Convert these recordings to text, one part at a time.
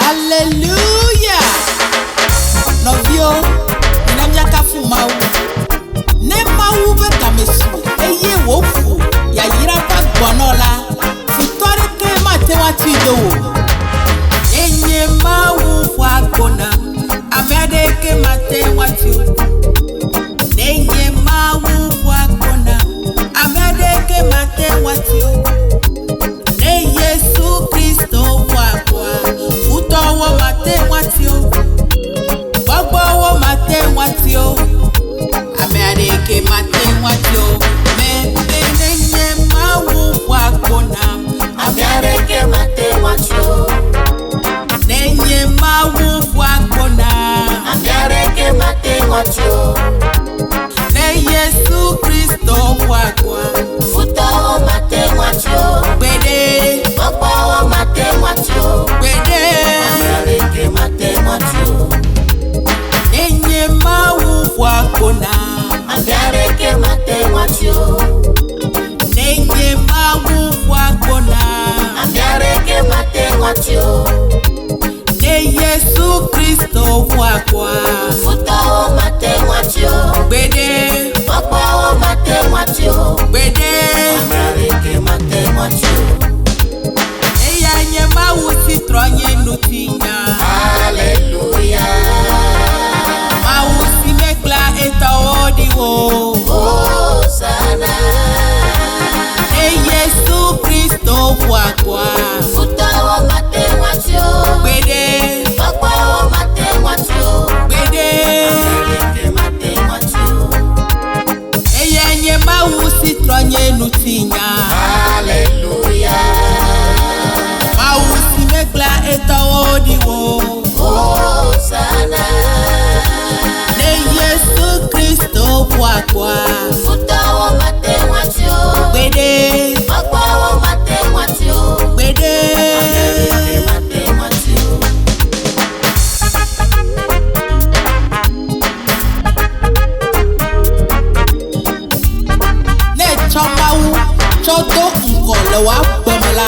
Hallelujah. Novio, inamyaka fu MAWU. Ne MAWU be kamesu. Eye wofu. Ya yira pa gbonola. Futore ke mate wati do. Enye MAWU wa gona. Amede ke mate wati. Enye MAWU wa gona. Amede ke mate wati. Ne Yesu Kristo wa kwa. Futowo mate wati. Gbogbo mate wati o. Amede ke mate wati o. Me nenye MAWU wa gona. Amede ke mate wati o. Nenye MAWU wa gona. Amede ke mate wati o. Ne Yesu Kristo wa kwa. Futowo mate wati o. Gbede. Gbogbo mate wati o. Gbede. Amede ke mate wati o. Nenye MAWU wa gona. Amede ke mate wati o. Nenye MAWU wa gona. Amede ke mate wati o. Ne Yesu Kristo wa kwa. Futowo mate wati o. Gbede. Gbogbo mate wati o. Gbede. Amede ke mate wati o. Eya nye MAWU si tronye nutinya. Hallelujah. MAWU si mekla eta odiwo. Hosanna. Ne Yesu Kristo wa kwa. Futowo mate wati o. Gbede. Gbogbo mate wati o. Gbede. Amede ke mate wati o. Eya nye MAWU si tronye nutinya. Hallelujah. MAWU si mekla eta odiwo. Hosanna. Ne Yesu Kristo wa kwa. Futowo mate wati o. Gbede. Gbogbo mate wati o. Gbede. Amede ke mate wati o. Ne cho MAWU cho do nko le wa gbemela.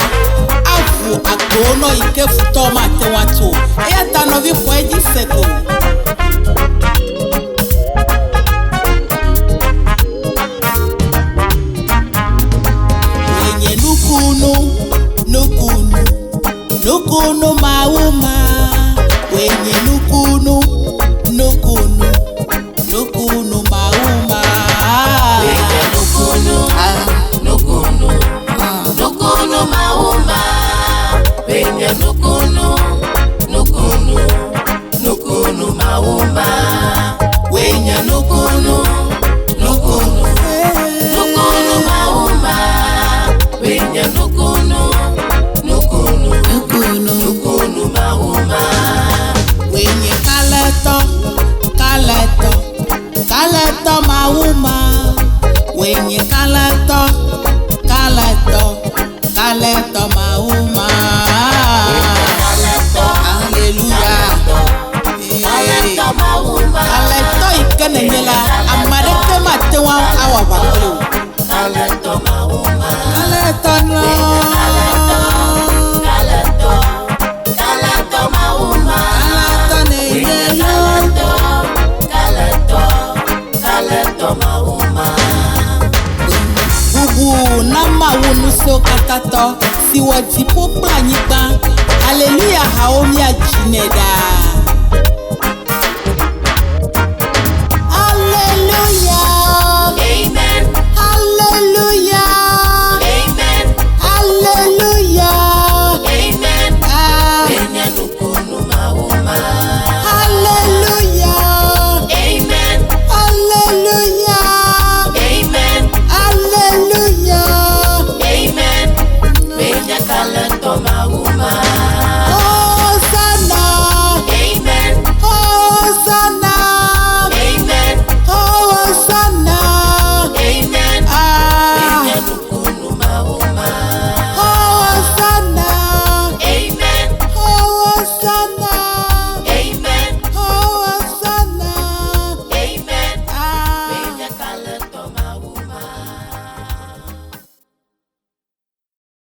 Avu agbono ike futo ma te wato. Eya ta novi fo eji seko. Wenye nukunu, nukunu, nukunu MAWU ma. Wenye nukunu, nukunu, nukunu MAWU ma. Wenye nukunu, nukunu, nukunu MAWU ma. Wenye nukunu, nukunu, nukunu MAWU ma. Wenye nukunu, nukunu, nukunu MAWU ma. Wenye nukunu, nukunu, nukunu MAWU ma. Wenye kaleto, kaleto, kaleto MAWU ma. Wenye kaleto, kaleto, kaleto MAWU ma. Hallelujah. Kaleto MAWU ma. Kaleto ikene nyela amareke matewa awa bakulu. Kaleto MAWU ma. Kaleto no. Kaleto MAWU ma. Kaleto ne yelo. Kaleto MAWU ma. Bubu na MAWU nuso katato si wati popla nyigba. Hallelujah haomi ajineda. Hallelujah. Amen. Hallelujah. Amen. Hallelujah. Amen. Ah. Wenye nukunu MAWU ma. Hallelujah. Amen. Hallelujah. Amen. Hallelujah. Amen. Wenye kaleto MAWU ma.